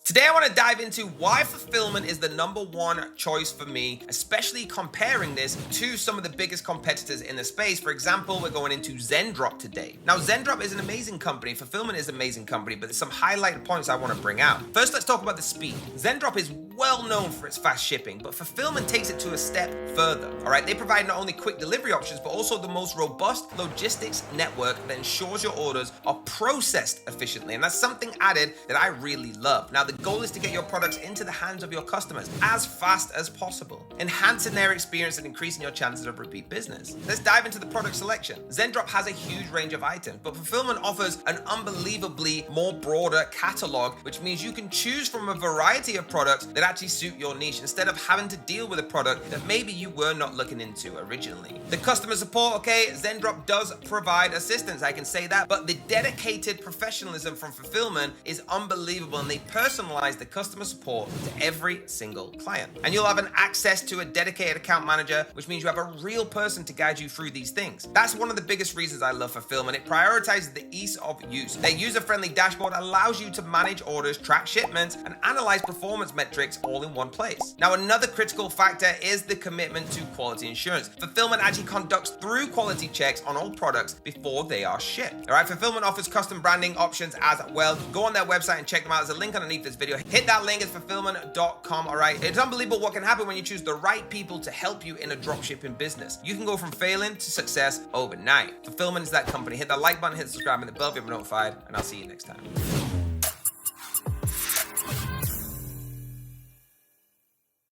Today I want to dive into why fulfillment is the #1 choice for me, especially comparing this to some of the biggest competitors in the space. For example, we're going into Zendrop today. Now, Zendrop is an amazing company, fulfillment is an amazing company, but there's some highlighted points I want to bring out. First, let's talk about the speed. Zendrop is well known for its fast shipping, but fulfillment takes it to a step further. All right, they provide not only quick delivery options, but also the most robust logistics network that ensures your orders are processed efficiently. And that's something added that I really love. Now, the goal is to get your products into the hands of your customers as fast as possible, enhancing their experience and increasing your chances of repeat business. Let's dive into the product selection. Zendrop has a huge range of items, but fulfillment offers an unbelievably more broader catalog, which means you can choose from a variety of products that actually suit your niche instead of having to deal with a product that maybe you were not looking into originally. The customer support, okay, Zendrop does provide assistance, I can say that, but the dedicated professionalism from fulfillment is unbelievable, and they personalize the customer support to every single client. And you'll have an access to a dedicated account manager, which means you have a real person to guide you through these things. That's one of the biggest reasons I love fulfillment. It prioritizes the ease of use. Their user-friendly dashboard allows you to manage orders, track shipments, and analyze performance metrics all in one place. Now, another critical factor is the commitment to quality assurance. Fulfillment actually conducts through quality checks on all products before they are shipped. All right, fulfillment offers custom branding options as well. Go on their website and check them out. There's a link underneath this video. Hit that link, it's fulfillment.com. All right, it's unbelievable what can happen when you choose the right people to help you in a dropshipping business. You can go from failing to success overnight. Fulfillment is that company. Hit that like button, hit the subscribe, and the bell if you're notified, and I'll see you next time.